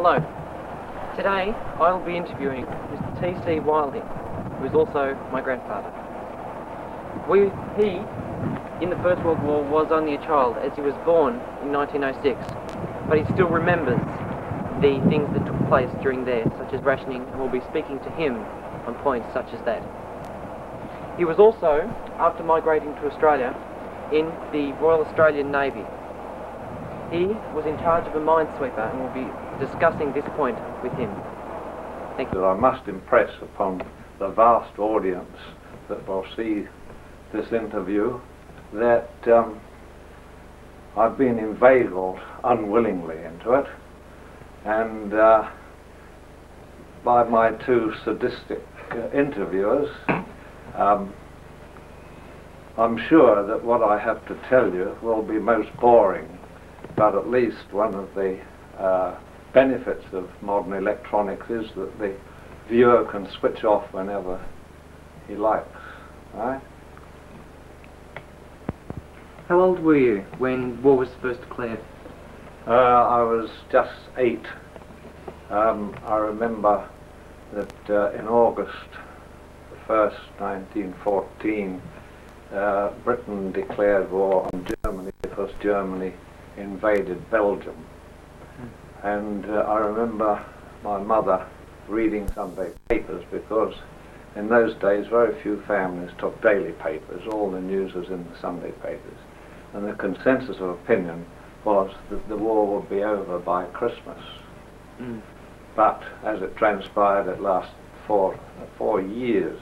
Hello. Today I'll be interviewing Mr. T.C. Wilding, who is also my grandfather. He, in the First World War, was only a child as he was born in 1906, but he still remembers the things that took place during there, such as rationing, and we'll be speaking to him on points such as that. He was also, after migrating to Australia, in the Royal Australian Navy. He was in charge of a minesweeper, and we'll be discussing this point with him. Thank you. I must impress upon the vast audience that will see this interview that I've been inveigled unwillingly into it, and by my two sadistic interviewers. I'm sure that what I have to tell you will be most boring, but at least one of the benefits of modern electronics is that the viewer can switch off whenever he likes, right? How old were you when war was first declared? I was just 8. I remember that in August the 1st, 1914, Britain declared war on Germany because Germany invaded Belgium. And I remember my mother reading Sunday papers, because in those days very few families took daily papers. All the news was in the Sunday papers. And the consensus of opinion was that the war would be over by Christmas. But as it transpired, it lasted four years.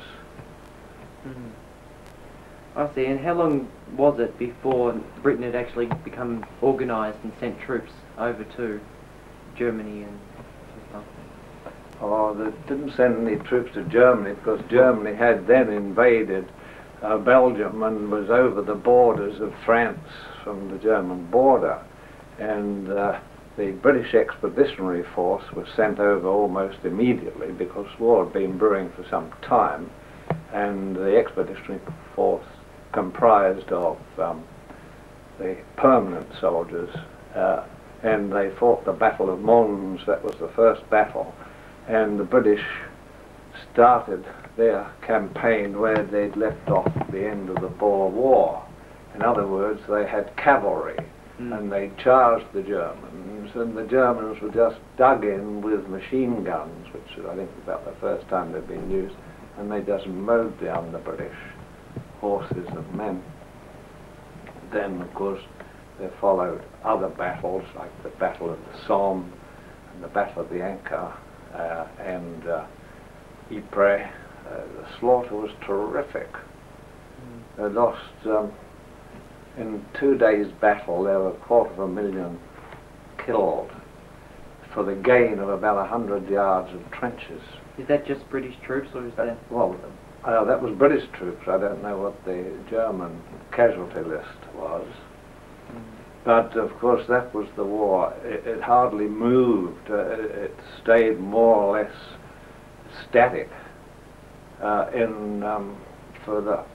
I see. And how long was it before Britain had actually become organised and sent troops over to Germany and stuff? Oh, they didn't send any troops to Germany because Germany had then invaded Belgium and was over the borders of France from the German border. And the British Expeditionary Force was sent over almost immediately because war had been brewing for some time, and the Expeditionary Force comprised of the permanent soldiers, and they fought the Battle of Mons. That was the first battle, and the British started their campaign where they'd left off at the end of the Boer War. In other words, they had cavalry, and they charged the Germans, and the Germans were just dug in with machine guns, which I think was about the first time they'd been used, and they just mowed down the British horses and men. Then, of course, there followed other battles, like the Battle of the Somme and the Battle of the Ancre and Ypres. The slaughter was terrific. They lost, in 2 days' battle, there were 250,000 killed for the gain of about 100 yards of trenches. Is that just British troops, or is that... Well, that was British troops. I don't know what the German casualty list was. But, of course, that was the war. It hardly moved. It stayed more or less static for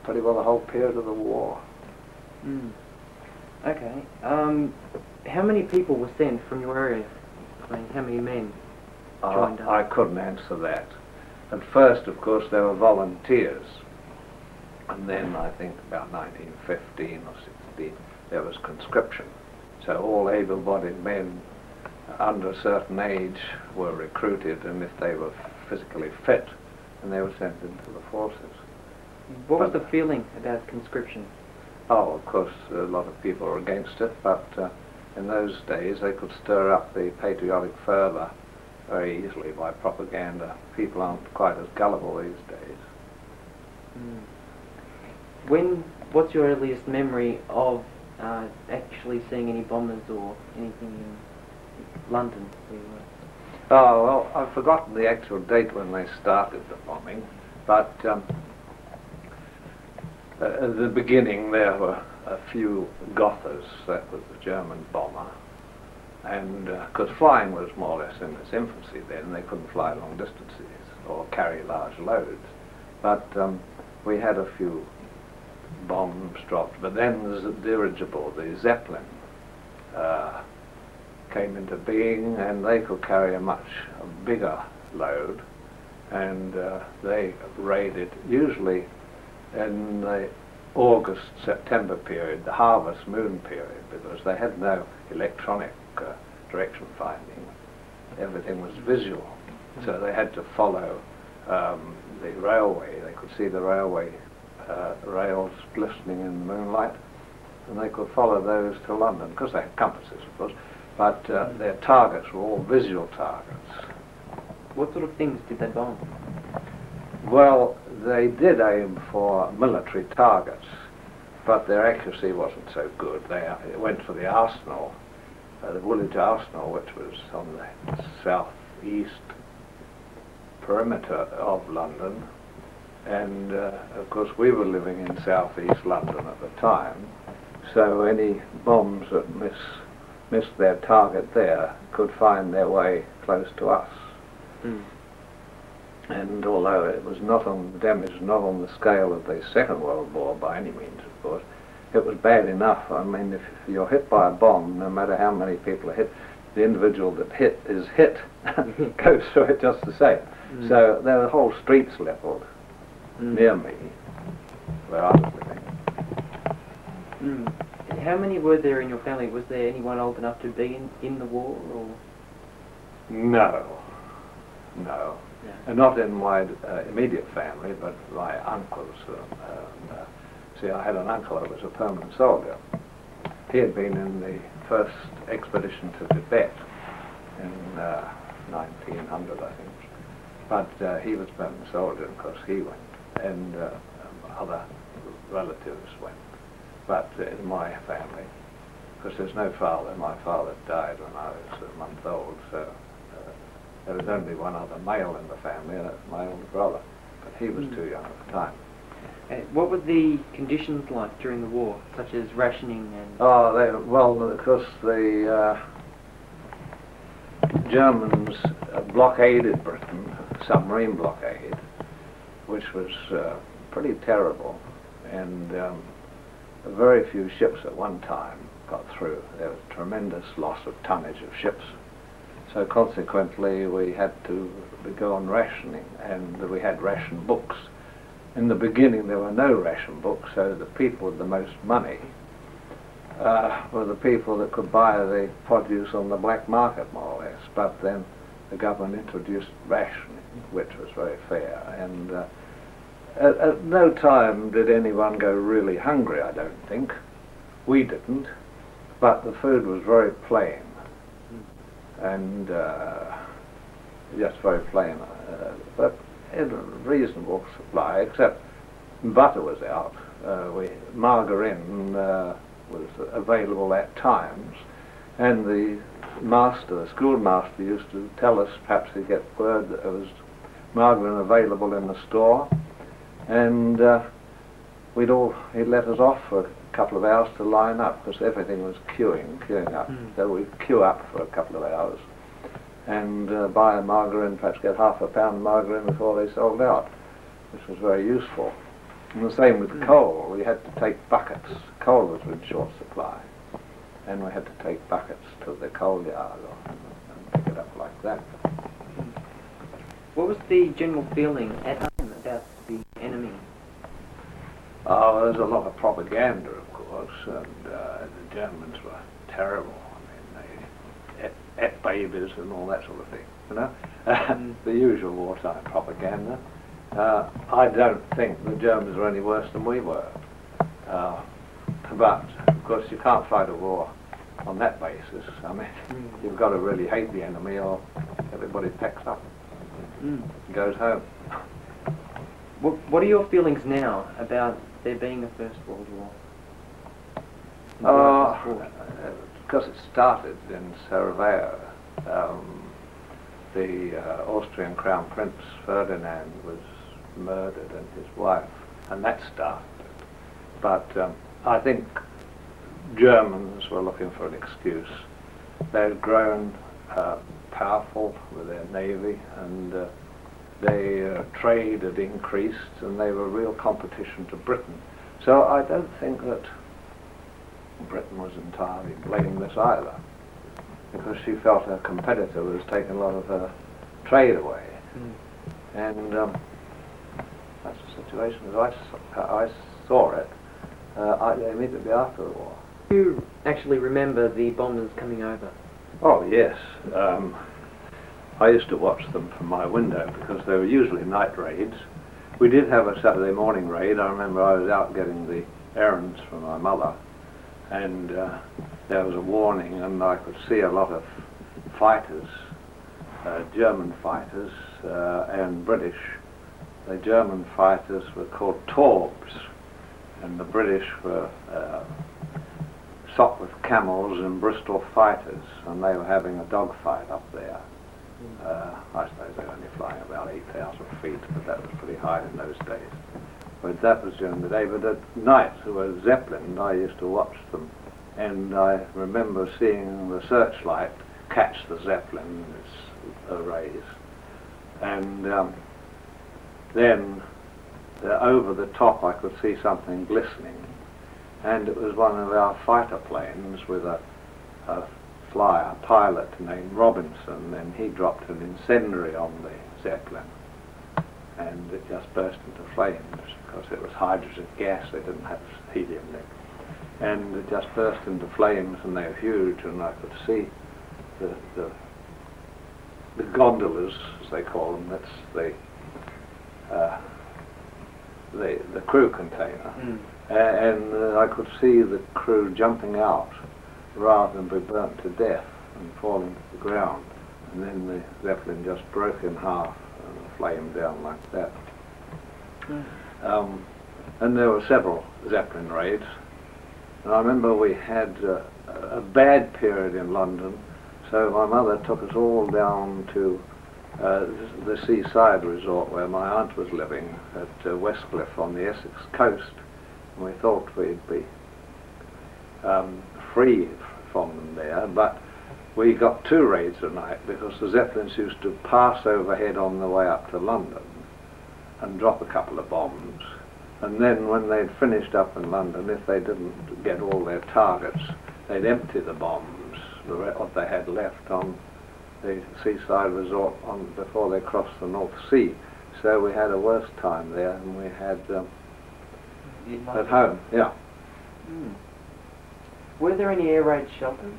pretty well the whole period of the war. Okay. How many people were sent from your area? I mean, how many men joined up? I couldn't answer that. At first, of course, there were volunteers, and then I think about 1915 or 16 there was conscription. So all able-bodied men under a certain age were recruited, and if they were physically fit, and they were sent into the forces. What was the feeling about conscription? Oh, of course, a lot of people were against it, but in those days they could stir up the patriotic fervour very easily by propaganda. People aren't quite as gullible these days. What's your earliest memory of actually seeing any bombers or anything in London where you were? Oh, well, I've forgotten the actual date when they started the bombing, but at the beginning there were a few Gothas. That was the German bomber, and because flying was more or less in its infancy then, they couldn't fly long distances or carry large loads, but we had a few bombs dropped. But then there's a dirigible, the Zeppelin, came into being, and they could carry a much bigger load, and they raided usually in the August-September period, the harvest moon period, because they had no electronic direction finding. Everything was visual, so they had to follow the railway. They could see the railway rails glistening in the moonlight, and they could follow those to London, because they had compasses, of course, but their targets were all visual targets. What sort of things did they bomb? Well, they did aim for military targets, but their accuracy wasn't so good. They went for the arsenal, the Woolwich Arsenal, which was on the south-east perimeter of London, and of course we were living in south-east London at the time, so any bombs that missed their target there could find their way close to us. And although it was not on the damage, not on the scale of the Second World War by any means, of course, it was bad enough. I mean, if you're hit by a bomb, no matter how many people are hit, the individual that hit goes through it just the same. So there were whole streets levelled near me, where I was living. How many were there in your family? Was there anyone old enough to be in the war, or? No. And not in my immediate family, but my uncles. See, I had an uncle who was a permanent soldier. He had been in the first expedition to Tibet in 1900, I think. But he was a permanent soldier, and of course he went, and other relatives went. But in my family, because there's no father, my father died when I was a month old, so there was only one other male in the family, and that's my older brother, but he was too young at the time. What were the conditions like during the war, such as rationing and... Well, of course, the Germans blockaded Britain, submarine blockade, which was pretty terrible, and very few ships at one time got through. There was tremendous loss of tonnage of ships. So consequently we had to go on rationing, and we had ration books. In the beginning there were no ration books, so the people with the most money were the people that could buy the produce on the black market, more or less. But then the government introduced rationing, which was very fair, and at no time did anyone go really hungry, I don't think. We didn't, but the food was very plain, and just very plain, but in a reasonable supply, except butter was out. Margarine was available at times, and the schoolmaster used to tell us, perhaps he'd get word that there was margarine available in the store, and he'd let us off for a couple of hours to line up, because everything was queuing up. So we'd queue up for a couple of hours and buy a margarine, perhaps get half a pound of margarine before they sold out, which was very useful. And the same with coal. We had to take buckets. Coal was in short supply, and we had to take buckets to the coal yard and pick it up like that. What was the general feeling at home about the enemy? Oh, there's a lot of propaganda, of course, and the Germans were terrible. I mean, they ate babies and all that sort of thing, you know? The usual wartime propaganda. I don't think the Germans were any worse than we were. But, of course, you can't fight a war on that basis. I mean, you've got to really hate the enemy, or everybody packs up and goes home. What are your feelings now about there being a First World War? Because it started in Sarajevo. The Austrian Crown Prince Ferdinand was murdered, and his wife, and that started it. But I think Germans were looking for an excuse. They'd grown powerful with their navy, and their trade had increased, and they were real competition to Britain. So I don't think that Britain was entirely blameless either. because she felt her competitor was taking a lot of her trade away. And that's the situation as I saw it immediately after the war. Do you actually remember the bombers coming over? Oh yes, I used to watch them from my window because they were usually night raids. We did have a Saturday morning raid. I remember I was out getting the errands for my mother, and there was a warning, and I could see a lot of fighters, German fighters and British. The German fighters were called Taubes, and the British were Sopwith Camels and Bristol fighters, and they were having a dogfight up there. I suppose they were only flying about 8,000 feet, but that was pretty high in those days. But that was during the day. But at night, there were Zeppelin. I used to watch them, and I remember seeing the searchlight catch the Zeppelin in its rays, and then over the top I could see something glistening, and it was one of our fighter planes with a flyer pilot named Robinson, and he dropped an incendiary on the Zeppelin, and it just burst into flames because it was hydrogen gas. They didn't have helium then, and it just burst into flames, and they were huge, and I could see the gondolas, as they call them. That's the crew container, and I could see the crew jumping out rather than be burnt to death and falling to the ground. And then the Zeppelin just broke in half and flamed down like that. And there were several Zeppelin raids. And I remember we had a bad period in London, so my mother took us all down to the seaside resort where my aunt was living at Westcliff on the Essex coast. And we thought we'd be free from them there, but we got 2 raids a night because the Zeppelins used to pass overhead on the way up to London and drop a couple of bombs, and then when they'd finished up in London, if they didn't get all their targets, they'd empty the bombs, what they had left, on the seaside resort before they crossed the North Sea. So we had a worse time there than we had at home. Yeah. Were there any air raid shelters?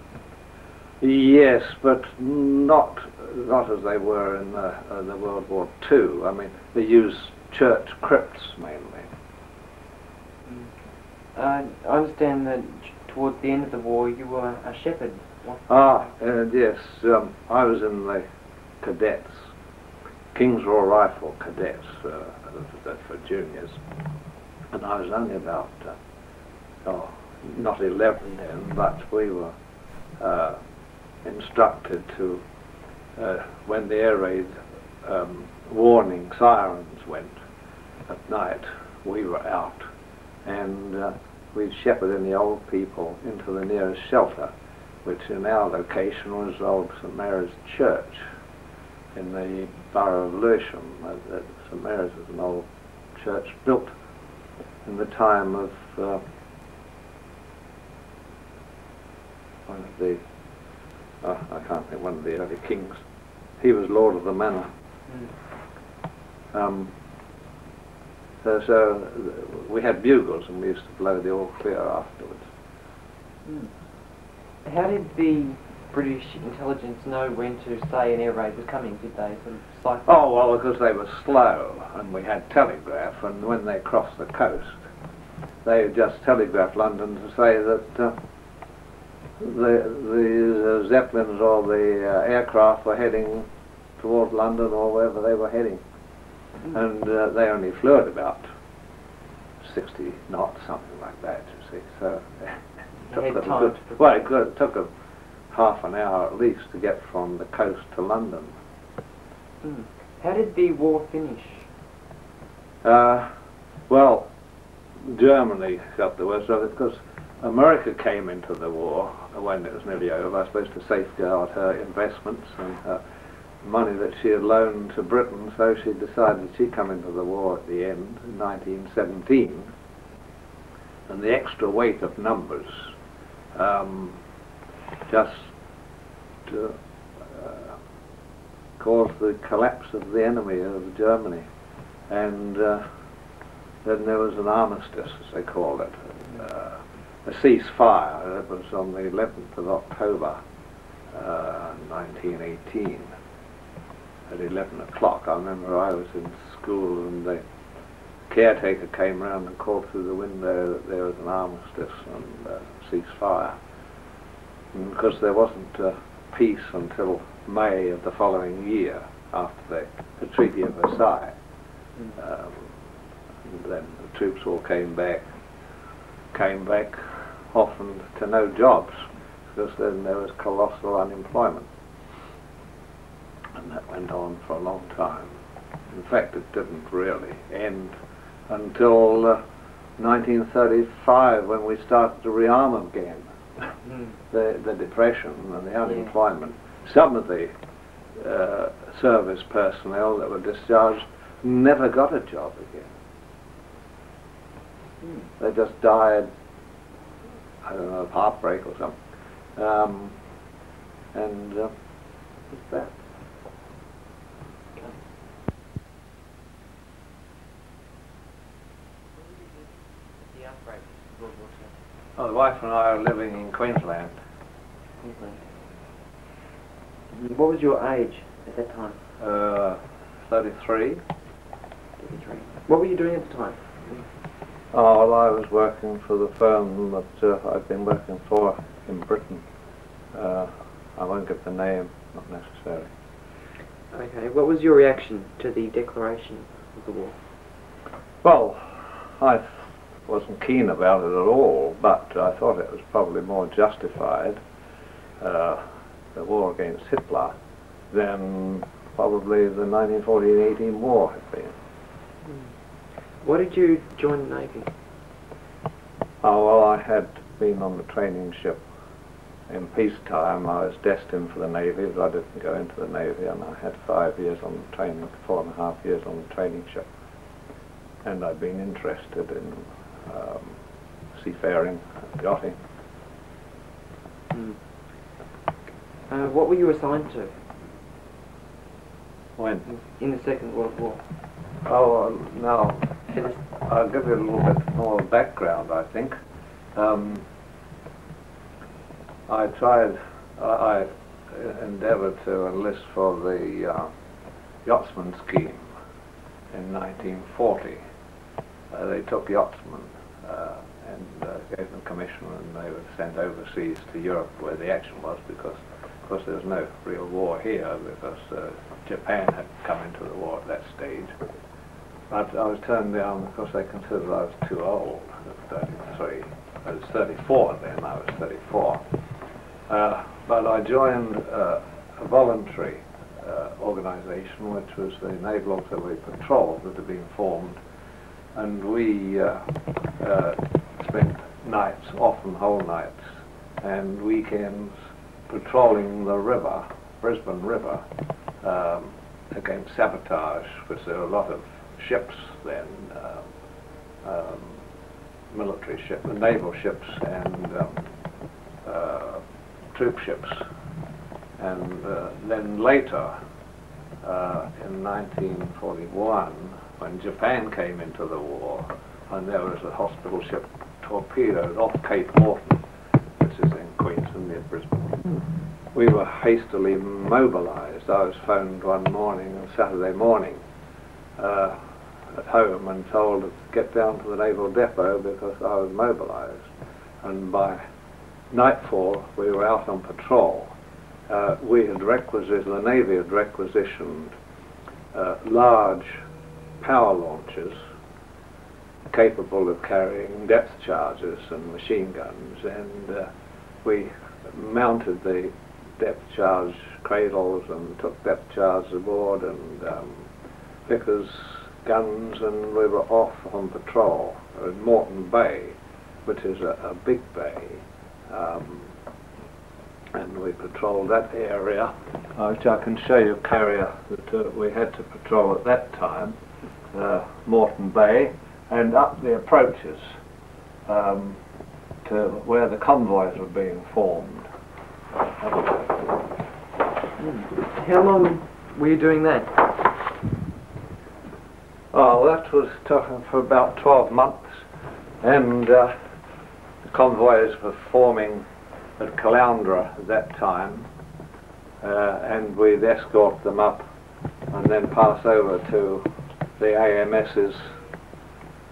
Yes, but not as they were in the World War II. I mean, they used church crypts mainly. I understand that towards the end of the war you were a shepherd. Yes. I was in the cadets, King's Royal Rifle cadets for juniors, and I was only about not 11 then, but we were instructed to, when the air raid warning sirens went at night, we were out, and we'd shepherd in the old people into the nearest shelter, which in our location was old St Mary's Church in the borough of Lewisham. St Mary's was an old church built in the time of one of the, I can't think, one of the early kings. He was lord of the manor. So we had bugles, and we used to blow the all clear afterwards. How did the British intelligence know when to say an air raid was coming? Did they sort of cycle? Oh, well, because they were slow, and we had telegraph, and when they crossed the coast, they would just telegraph London to say that the Zeppelins or the aircraft were heading towards London or wherever they were heading. And they only flew at about 60 knots, something like that, you see. So it took them half an hour at least to get from the coast to London. How did the war finish? Well, Germany got the worst of it because America came into the war when it was nearly over, I suppose, to safeguard her investments and her money that she had loaned to Britain, so she decided she'd come into the war at the end in 1917, and the extra weight of numbers just caused the collapse of the enemy of Germany, and then there was an armistice, as they called it, a ceasefire. It was on the 11th of October, 1918, at 11 o'clock. I remember I was in school and the caretaker came round and called through the window that there was an armistice and ceasefire. And because there wasn't peace until May of the following year, after the Treaty of Versailles. And then the troops all came back often to no jobs, because then there was colossal unemployment. And that went on for a long time. In fact, it didn't really end until 1935, when we started to rearm again. The depression and the unemployment. Some of the service personnel that were discharged never got a job again. They just died, I don't know, of heartbreak or something. And it's that. Oh, the wife and I are living in Queensland. What was your age at that time? 33. 33. What were you doing at the time? Oh, well, I was working for the firm that I've been working for in Britain. I won't give the name, not necessary. Okay, what was your reaction to the declaration of the war? Well, I wasn't keen about it at all, but I thought it was probably more justified, the war against Hitler, than probably the 1914-18 war had been. Why did you join the Navy? Oh, well, I had been on the training ship. In peacetime, I was destined for the Navy, but I didn't go into the Navy, and I had 5 years on the training, 4.5 years on the training ship. And I'd been interested in seafaring and yachting. What were you assigned to? When? In the Second World War. Oh, no. I'll give you a little bit more background, I think. I endeavoured to enlist for the yachtsman scheme in 1940. They took yachtsmen and gave them commission, and they were sent overseas to Europe where the action was, because of course there was no real war here, because Japan had come into the war at that stage. But I was turned down because they considered I was too old at 33. I was 34 then, I was 34. But I joined a voluntary organisation, which was the Naval Auxiliary Patrol that had been formed, and we spent nights, often whole nights, and weekends patrolling the river, Brisbane River, against sabotage, because there were a lot of ships then, military ships, naval ships, and troop ships. And then later, in 1941, when Japan came into the war, and there was a hospital ship torpedoed off Cape Horton, which is in Queensland near Brisbane. We were hastily mobilised. I was phoned one morning, Saturday morning, at home, and told to get down to the naval depot because I was mobilised. And by nightfall, we were out on patrol. The Navy had requisitioned large power launchers capable of carrying depth charges and machine guns, and we mounted the depth charge cradles and took depth charges aboard, and pickers, guns, and we were off on patrol in Moreton Bay, which is a big bay, and we patrolled that area, which I can show you a carrier that we had to patrol at that time, Moreton Bay, and up the approaches to where the convoys were being formed. How long were you doing that? Oh, that was for about 12 months, and the convoys were forming at Caloundra at that time, and we'd escort them up and then pass over to the AMS's,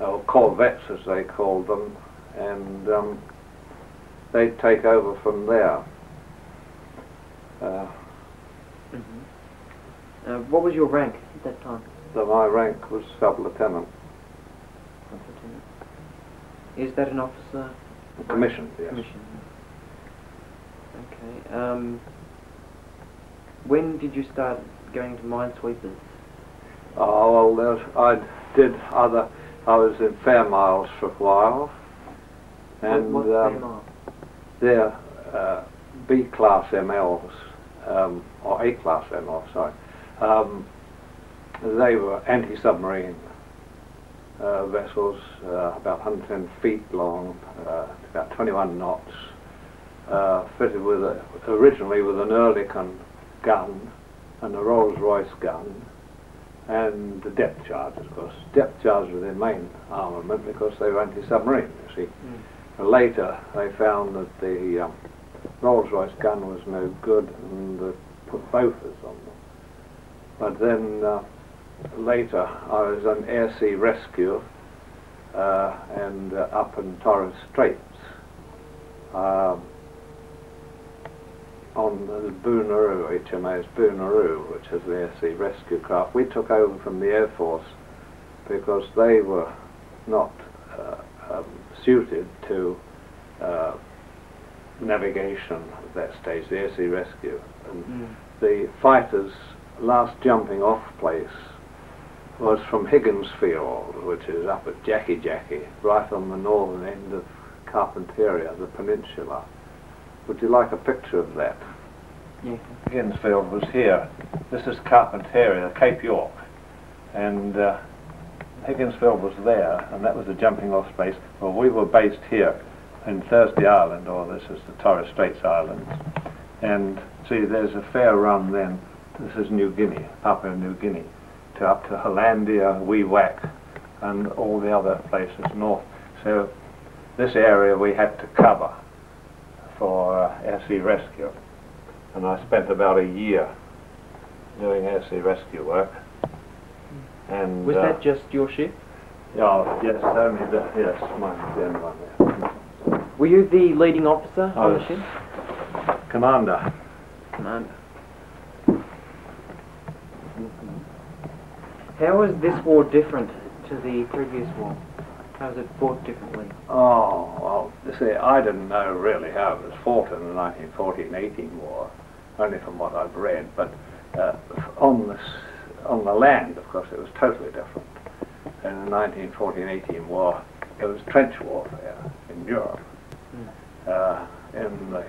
or corvettes as they called them, and they'd take over from there. What was your rank at that time? So my rank was sub-lieutenant. Is that an officer? Commissioned, yes. Commissioned. Okay. When did you start going to minesweepers? Oh, well, I was in Fairmiles for a while, and What's Fairmile? they're B-class MLs, or A-class MLs, sorry. They were anti-submarine vessels, about 110 feet long, about 21 knots, fitted with originally with an Oerlikon gun and a Rolls-Royce gun, and the depth charge, of course. Depth charge was their main armament because they were anti-submarine, you see. Later, they found that the Rolls-Royce gun was no good, and they put Bofors on them. But then later, I was on air-sea rescue and up in Torres Straits on the Boonaroo, HMAS Boonaroo, which is the air-sea rescue craft. We took over from the Air Force because they were not suited to navigation at that stage, the air-sea rescue. And the fighters' last jumping off place was from Higginsfield, which is up at Jackie, right on the northern end of Carpentaria, the peninsula. Would you like a picture of that? Yeah. Higginsfield was here. This is Carpentaria, Cape York, and Higginsfield was there, and that was the jumping off space. Well, we were based here in Thursday Island, or this is the Torres Straits Islands, and see, there's a fair run then. This is New Guinea, Papua New Guinea, up to Hollandia, Wewak, and all the other places north. So this area we had to cover for air-sea rescue, and I spent about a year doing air-sea rescue work. And was that just your ship? Yeah, yes, only yes, mine's the only one there. Were you the leading officer on the ship? Commander. Commander. How was this war different to the previous war? How was it fought differently? Oh, well, you see, I didn't know really how it was fought in the 1914-18 war, only from what I've read, but on the land, of course, it was totally different. In the 1914-18 war, it was trench warfare in Europe. In the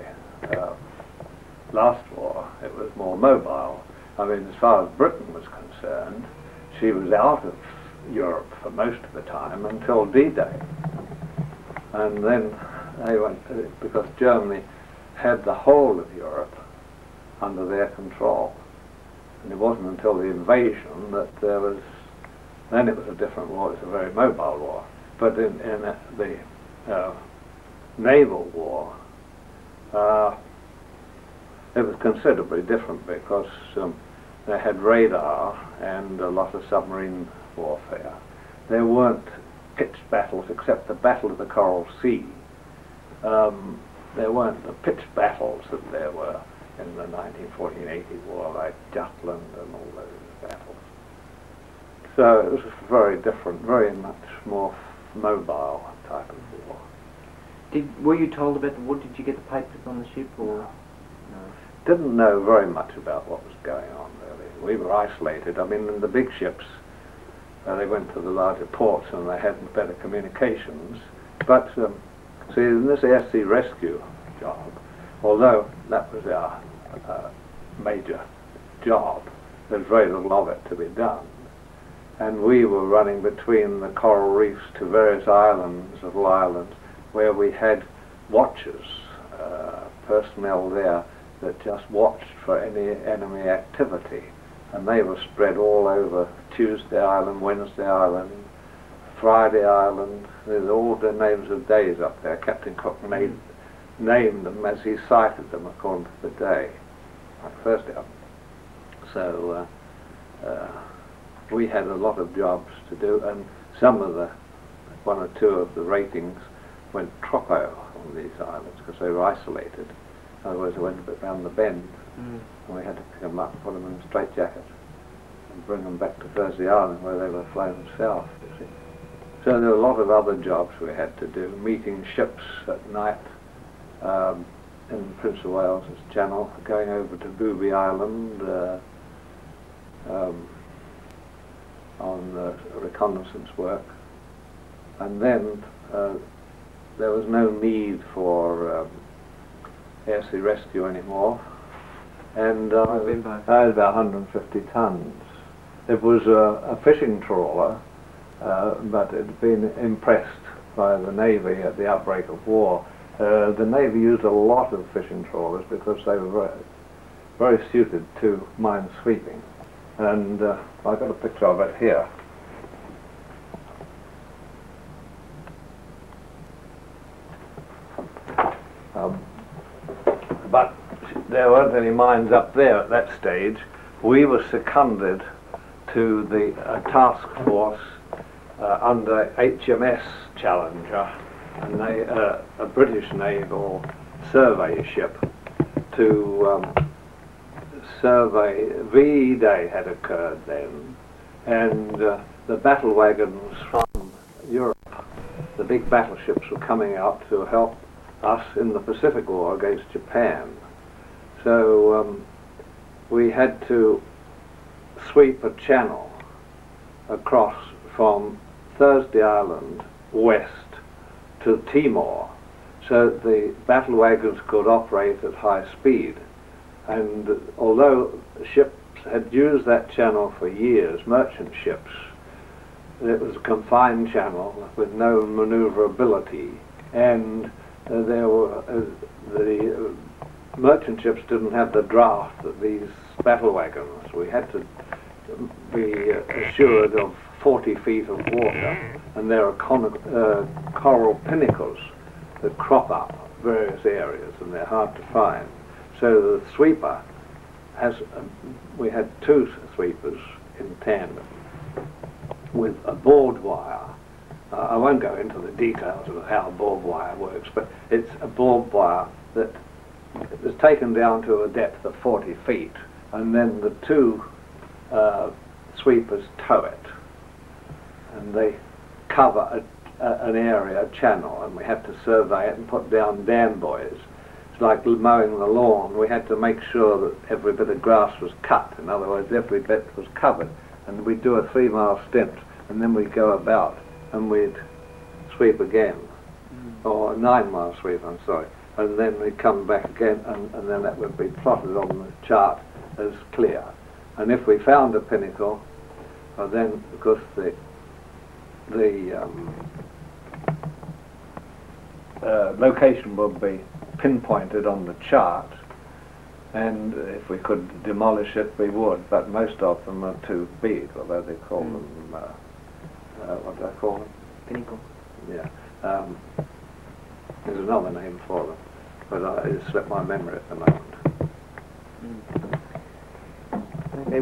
last war, it was more mobile. I mean, as far as Britain was concerned, she was out of Europe for most of the time until D-Day. And then they went, because Germany had the whole of Europe under their control. And it wasn't until the invasion that there was, then it was a different war, it was a very mobile war. But in the naval war, it was considerably different because they had radar and a lot of submarine warfare. There weren't pitched battles except the Battle of the Coral Sea. There weren't the pitched battles that there were in the 1914-18 war, like Jutland and all those battles. So it was very different, very much more mobile type of war. Were you told about the war? Did you get the papers on the ship, or no? Didn't know very much about what was going on, really. We were isolated. I mean, in the big ships, they went to the larger ports and they had better communications. But, see, in this air-sea rescue job, although that was our major job, there's very little of it to be done. And we were running between the coral reefs to various islands, little islands, where we had watchers, personnel there that just watched for any enemy activity, and they were spread all over Tuesday Island, Wednesday Island, Friday Island. There's all the names of days up there. Captain Cook named them as he sighted them according to the day, like Thursday Island. So we had a lot of jobs to do, and some of the, one or two of the ratings went tropo on these islands because they were isolated. Otherwise they went a bit round the bend, and we had to pick them up, put them in a straitjacket, and bring them back to Thursday Island where they were flown south, you see. So there were a lot of other jobs we had to do, meeting ships at night in Prince of Wales' Channel, going over to Booby Island on reconnaissance work, and then there was no need for air sea rescue anymore, and I had about 150 tons. It was a fishing trawler, but it had been impressed by the Navy at the outbreak of war. The Navy used a lot of fishing trawlers because they were very suited to mine sweeping, and I've got a picture of it here. But there weren't any mines up there at that stage. We were seconded to the task force under HMS Challenger, and a British naval survey ship, to survey. VE Day had occurred then, and the battle wagons from Europe, the big battleships, were coming out to help us in the Pacific War against Japan. So we had to sweep a channel across from Thursday Island west to Timor, so that the battle wagons could operate at high speed. And although ships had used that channel for years, merchant ships, it was a confined channel with no maneuverability, and there were the merchant ships didn't have the draft of these battle wagons. We had to be assured of 40 feet of water, and there are coral pinnacles that crop up various areas, and they're hard to find. So the sweeper we had two sweepers in tandem with a board wire. I won't go into the details of how board wire works, but it's a board wire that is taken down to a depth of 40 feet, and then the two sweepers tow it, and they cover an area, a channel, and we had to survey it and put down dam buoys. It's like mowing the lawn. We had to make sure that every bit of grass was cut. In other words, every bit was covered, and we'd do a 3-mile stint, and then we'd go about and we'd sweep again, or a 9-mile sweep, I'm sorry, and then we'd come back again, and then that would be plotted on the chart as clear. And if we found a pinnacle, then, because the location would be pinpointed on the chart, and if we could demolish it, we would, but most of them are too big, although they call them, what do I call them? Pinnacle. Yeah. There's another name for them, but it slipped my memory at the moment. Okay.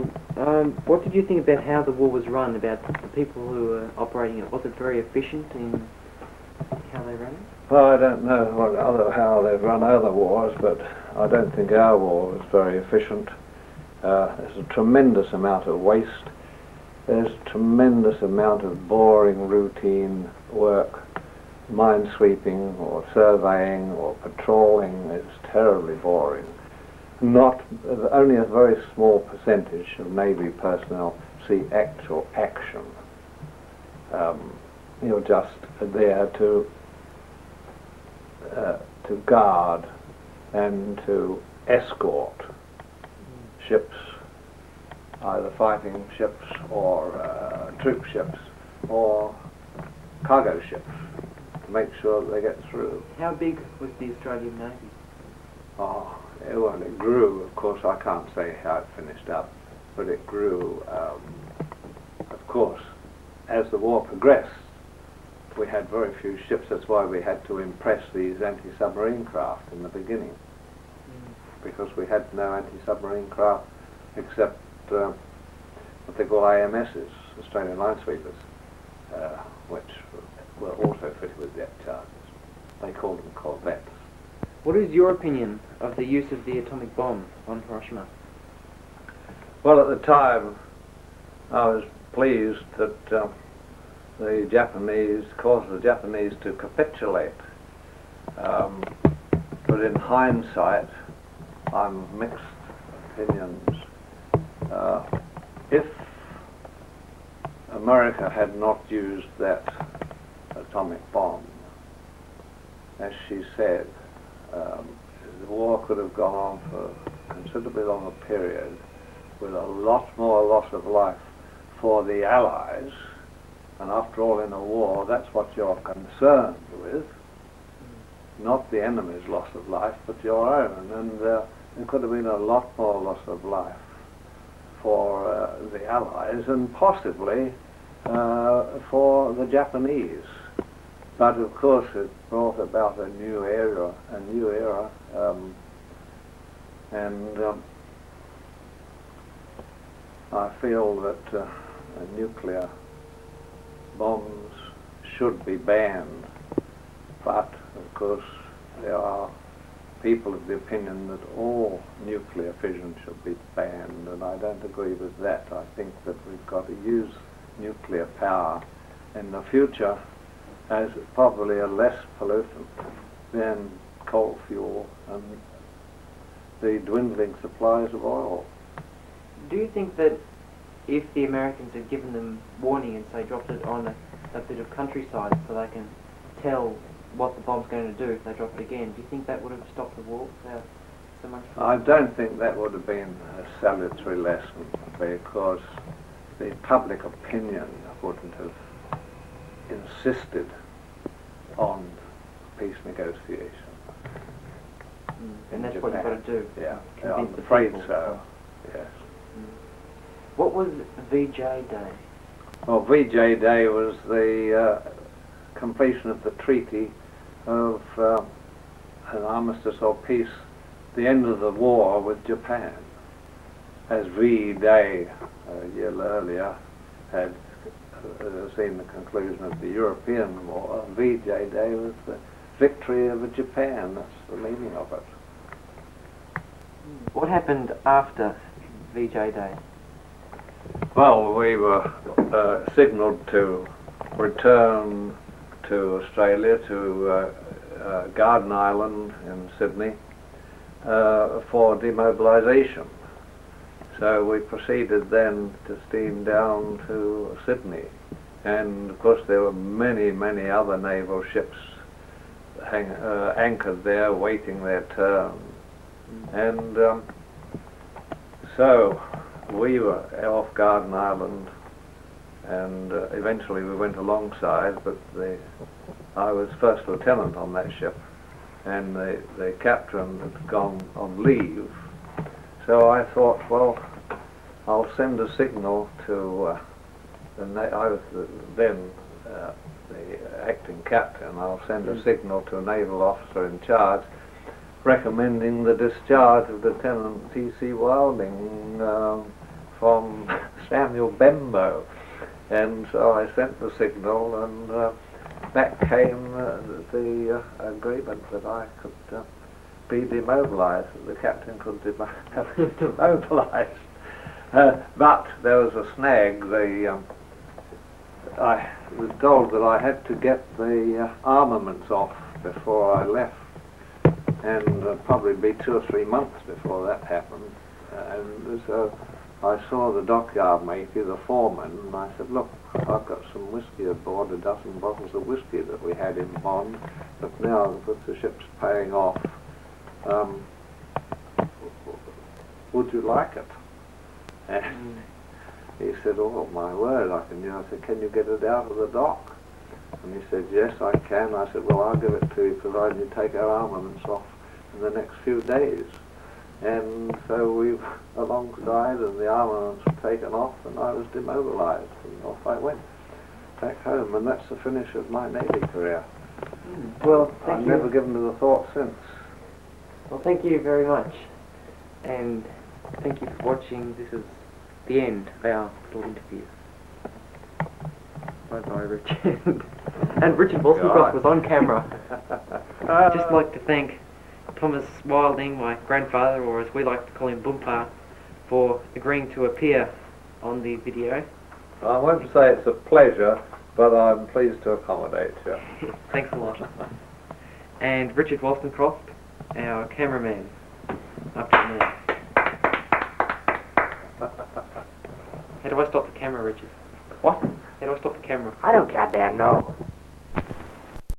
What did you think about how the war was run, about the people who were operating it? Was it very efficient in how they ran it? Well, I don't know how they've run other wars, but I don't think our war was very efficient. There's a tremendous amount of waste. There's a tremendous amount of boring routine work. Mine sweeping or surveying or patrolling is terribly boring. Only a very small percentage of Navy personnel see actual action. You're just there to guard and to escort ships, either fighting ships or troop ships or cargo ships, to make sure that they get through. How big was the Australian Navy? Oh, Well, it grew, of course. I can't say how it finished up, but it grew, of course, as the war progressed. We had very few ships. That's why we had to impress these anti-submarine craft in the beginning, because we had no anti-submarine craft except what they call AMSs, Australian Minesweepers, which were also fitted with depth charges. They called them corvettes. What is your opinion of the use of the atomic bomb on Hiroshima? Well, at the time, I was pleased that the Japanese caused the Japanese to capitulate. But in hindsight, I'm mixed opinions. If America had not used that atomic bomb, as she said, the war could have gone on for a considerably longer period with a lot more loss of life for the Allies. And after all, in a war, that's what you're concerned with, not the enemy's loss of life, but your own. And there could have been a lot more loss of life for the Allies and possibly for the Japanese. But of course, it brought about a new era, and I feel that nuclear bombs should be banned. But of course, there are people of the opinion that all nuclear fission should be banned, and I don't agree with that. I think that we've got to use nuclear power in the future as probably a less pollutant than coal fuel and the dwindling supplies of oil. Do you think that if the Americans had given them warning and say dropped it on a bit of countryside so they can tell what the bomb's going to do if they drop it again, do you think that would have stopped the war without so much? I don't think that would have been a salutary lesson, because the public opinion wouldn't have insisted on peace negotiation. And that's what you've got to do. Yeah, convince I'm the afraid people. so, yes. What was VJ Day? Well, VJ Day was the completion of the treaty of an armistice or peace, the end of the war with Japan. As V-Day a year earlier had seen the conclusion of the European War, VJ Day was the victory over Japan. That's the meaning of it. What happened after VJ Day? Well, we were signalled to return to Australia, to Garden Island in Sydney, for demobilisation. So we proceeded then to steam down to Sydney, and of course there were many, many other naval ships anchored there waiting their turn. And so we were off Garden Island, and eventually we went alongside, but I was first lieutenant on that ship, and the captain had gone on leave. So I thought, well, I'll send a signal to I was then the acting captain. I'll send a signal to a naval officer in charge recommending the discharge of Lieutenant T.C. Wilding from Samuel Bembo. And so I sent the signal, and back came the agreement that I could be demobilised, that the captain could demobilise. But there was a snag. I was told that I had to get the armaments off before I left, and probably be 2 or 3 months before that happened. And so I saw the dockyard mate, the foreman, and I said, look, I've got some whiskey aboard, a dozen bottles of whiskey that we had in bond, but now that the ship's paying off, would you like it? And he said, oh my word, I can. I said, can you get it out of the dock? And he said, yes, I can. I said, well, I'll give it to you, provided you take our armaments off in the next few days. And so we alongside, and the armaments were taken off, and I was demobilised, and off I went back home, and that's the finish of my Navy career. Well, I've never given it a thought since. Well, thank you very much, and thank you for watching. This is the end of our little interview. Bye-bye, Richard. And Richard Wolstencroft was on camera. I'd just like to thank Thomas Wilding, my grandfather, or as we like to call him, Boompa, for agreeing to appear on the video. I won't say it's a pleasure, but I'm pleased to accommodate you. Thanks a lot. And Richard Wolstencroft, our cameraman, up to now. How do I stop the camera, Richard? What? How do I stop the camera? I don't goddamn know.